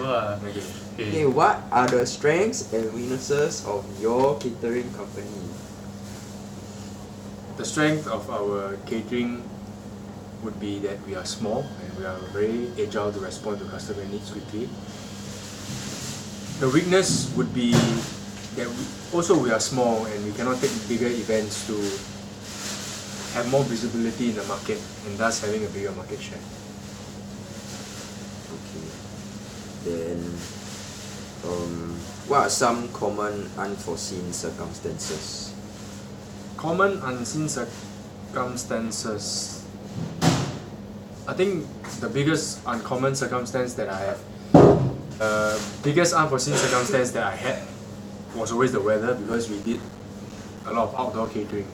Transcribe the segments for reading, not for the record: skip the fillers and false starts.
Okay, what are the strengths and weaknesses of your catering company? The strength of our catering would be that we are small and we are very agile to respond to customer needs quickly. The weakness would be that we are small and we cannot take bigger events to have more visibility in the market and thus having a bigger market share. Okay. Then, what are some common unforeseen circumstances? Common unseen circumstances. I think the biggest uncommon circumstance that I have, biggest unforeseen circumstance that I had was always the weather, because we did a lot of outdoor catering.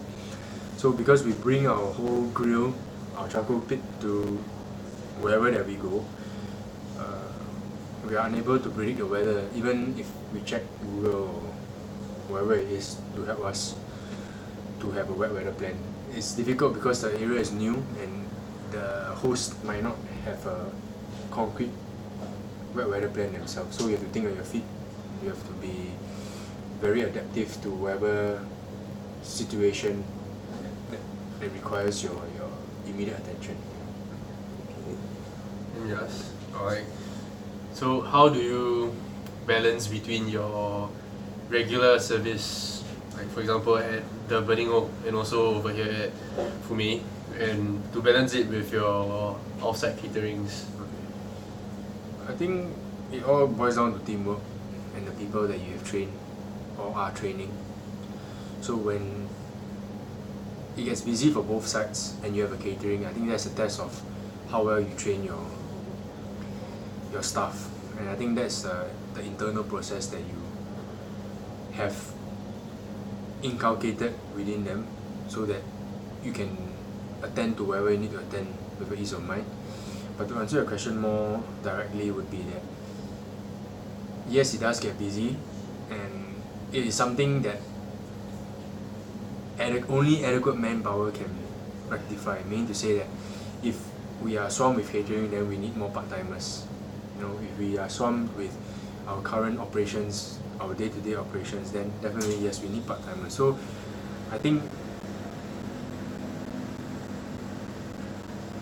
So because we bring our whole grill, our charcoal pit to wherever that we go, we are unable to predict the weather, even if we check Google or wherever it is to help us to have a wet weather plan. It's difficult because the area is new and the host might not have a concrete wet weather plan themselves. So you have to think on your feet. You have to be very adaptive to whatever situation that requires your immediate attention. Yes. Alright. So how do you balance between your regular service, like for example at the Burning Oak and also over here at Fume, and to balance it with your offsite caterings? I think it all boils down to teamwork and the people that you have trained or are training. So when it gets busy for both sides and you have a catering, I think that's a test of how well you train your staff. And I think that's the internal process that you have inculcated within them so that you can attend to wherever you need to attend with ease of mind. But to answer your question more directly would be that yes, it does get busy, and it is something that only adequate manpower can rectify. Meaning to say that if we are swamped with catering, then we need more part-timers. If we are swamped with our current operations, our day-to-day operations, then definitely yes, we need part-timers. So I think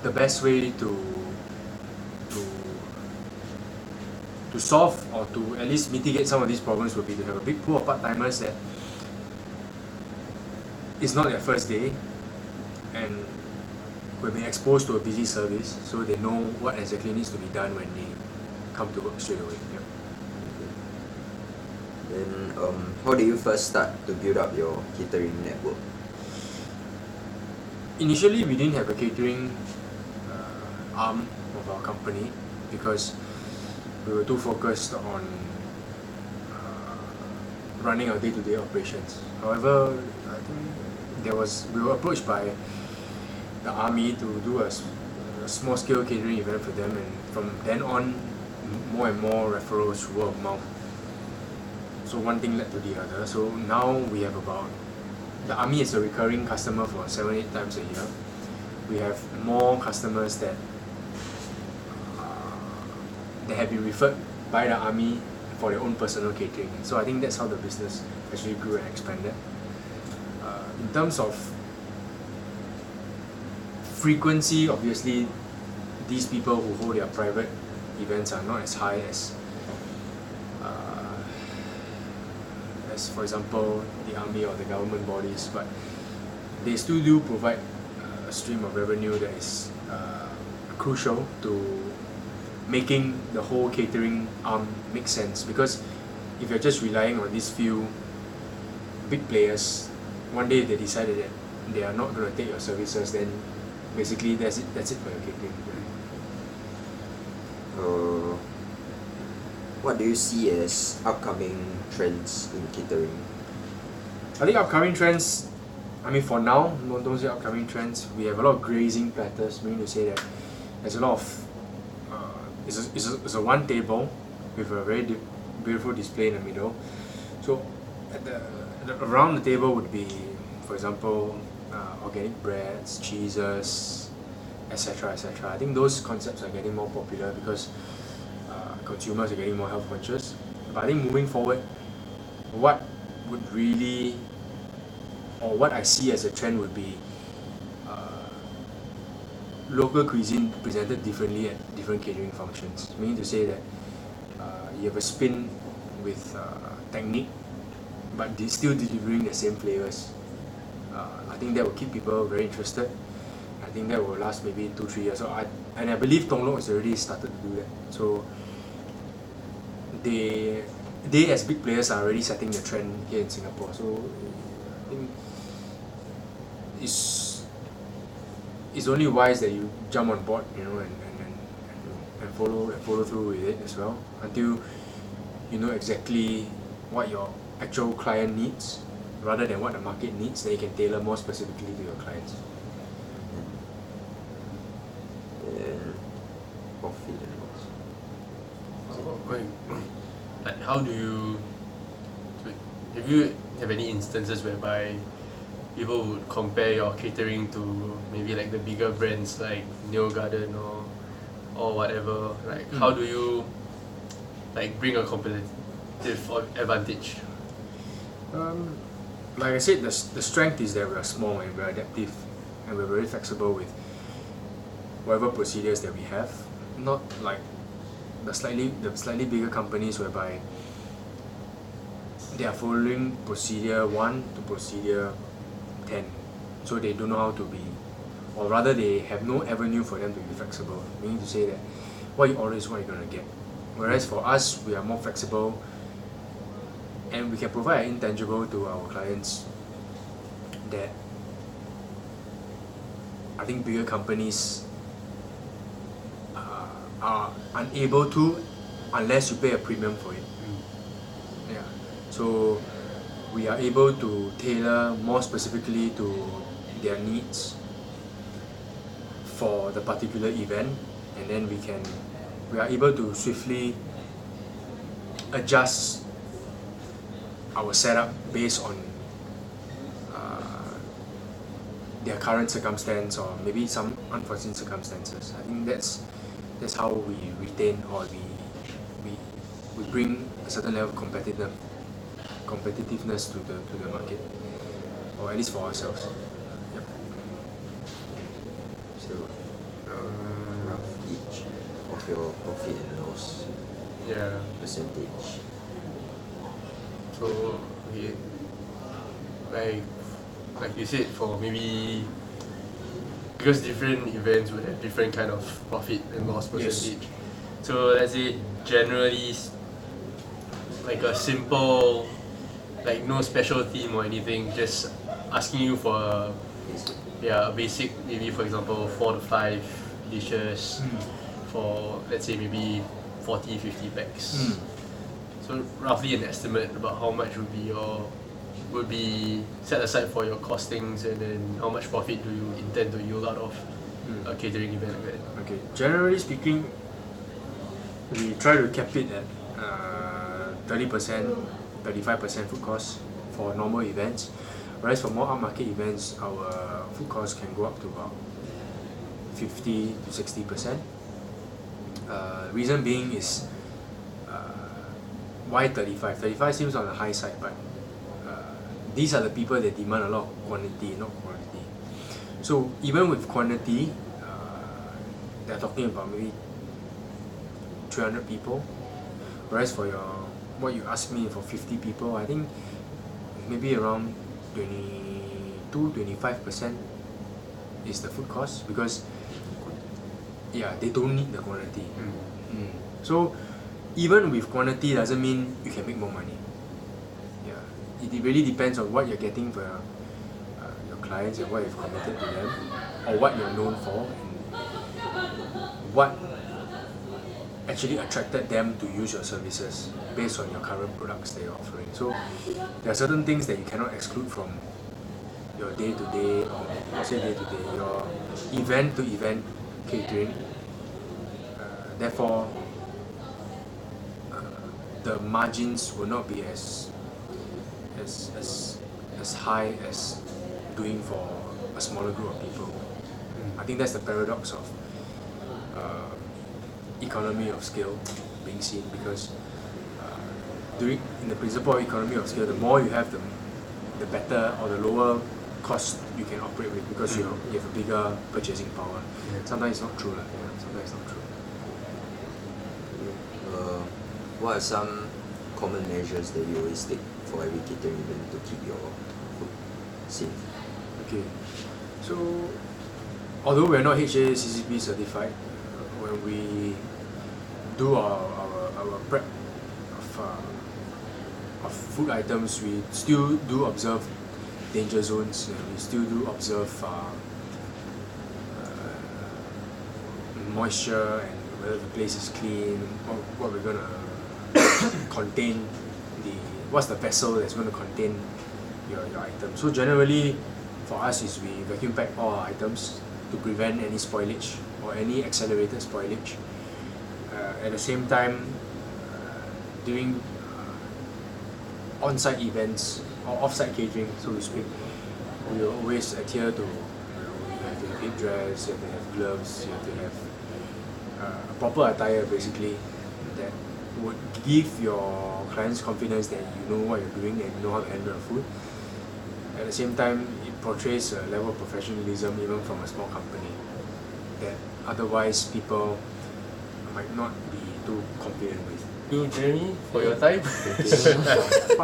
the best way to solve or to at least mitigate some of these problems would be to have a big pool of part-timers that it's not their first day and will be exposed to a busy service, so they know what exactly needs to be done when they come to work straight away. Yeah. Then, how did you first start to build up your catering network? Initially, we didn't have a catering arm of our company because we were too focused on running our day-to-day operations. However, I think we were approached by the army to do a small-scale catering event for them, and from then on, more and more referrals, word of mouth. So one thing led to the other. So now we have the army is a recurring customer for 7-8 times a year. We have more customers that have been referred by the army for their own personal catering. So I think that's how the business actually grew and expanded. In terms of frequency, obviously, these people who hold their private events are not as high as for example, the army or the government bodies, but they still do provide a stream of revenue that is crucial to making the whole catering arm make sense. Because if you're just relying on these few big players, one day they decided that they are not going to take your services, then basically that's it for your catering. What do you see as upcoming trends in catering? I think upcoming trends, for now, don't say upcoming trends, we have a lot of grazing platters, meaning to say that there's a lot of it's a one table with a very beautiful display in the middle. So around the table would be, for example, organic breads, cheeses, etc. etc. I think those concepts are getting more popular because consumers are getting more health conscious. But I think moving forward, what would really, or what I see as a trend would be local cuisine presented differently at different catering functions. Meaning to say that you have a spin with technique, but still delivering the same flavors. I think that will keep people very interested. I think that will last maybe 2-3 years. And I believe Tonglok has already started to do that. So they as big players are already setting the trend here in Singapore. So I think it's only wise that you jump on board, and follow through with it as well until you know exactly what your actual client needs rather than what the market needs. Then you can tailor more specifically to your clients. And profit and loss. Like, how do you? Have you have any instances whereby people would compare your catering to maybe like the bigger brands like Neo Garden or whatever? Like, how do you like bring a competitive advantage? Like I said, the strength is that we are small and we are adaptive and we're very flexible with whatever procedures that we have. Not like the slightly bigger companies whereby they are following procedure 1 to procedure 10, so they don't know how to be, or rather they have no avenue for them to be flexible, meaning to say that what you order is what you're going to get. Whereas for us, we are more flexible and we can provide an intangible to our clients that I think bigger companies are unable to unless you pay a premium for it. Yeah. So we are able to tailor more specifically to their needs for the particular event, and then we are able to swiftly adjust our setup based on their current circumstance or maybe some unforeseen circumstances. I think that's how we retain or we bring a certain level of competitiveness to the market, or at least for ourselves. Yep. So, rough each of your profit and loss Yeah. percentage. So okay, like you said, for maybe because different events would have different kind of profit and loss percentage. Yes. So let's say generally like a simple, like no special theme or anything, just asking you for a basic, maybe for example 4 to 5 dishes for let's say maybe 40-50 packs. So roughly an estimate about how much would be set aside for your costings, and then how much profit do you intend to yield out of a catering event like that? Okay. Generally speaking, we try to cap it at 30%, 35% food costs for normal events. Whereas for more upmarket events, our food costs can go up to about 50 to 60%. Reason being is why 35? 35 seems on the high side, but these are the people that demand a lot of quantity, not quality. So even with quantity, they're talking about maybe 300 people. Whereas for what you asked me for 50 people, I think maybe around 22-25% is the food cost, because they don't need the quantity. So even with quantity doesn't mean you can make more money. It really depends on what you're getting for your clients and what you've committed to them, or what you're known for, and what actually attracted them to use your services based on your current products that you're offering. So there are certain things that you cannot exclude from your day-to-day, or your event-to-event catering. Therefore, the margins will not be as high as doing for a smaller group of people. I think that's the paradox of economy of scale, being seen, because in the principle of economy of scale, the more you have, the better or the lower cost you can operate with, because you have a bigger purchasing power. Sometimes it's not true. Sometimes it's not true. What are some common measures that you always take for every catering event to keep your food safe? Okay, so although we're not HACCP certified, when we do our prep of food items, we still do observe danger zones. We still do observe moisture and whether the place is clean. What we're gonna contain, what's the vessel that's going to contain your item. So generally, for us, is we vacuum pack all our items to prevent any spoilage or any accelerated spoilage. At the same time, during on-site events or off-site catering, so to speak, we will always adhere to, you have to have headdress, you have to have gloves, you have to have a proper attire, basically, that would give your clients confidence that you know what you're doing and you know how to handle the food. At the same time, it portrays a level of professionalism even from a small company that otherwise people might not be too confident with. You, Jeremy, for your time. Thank you.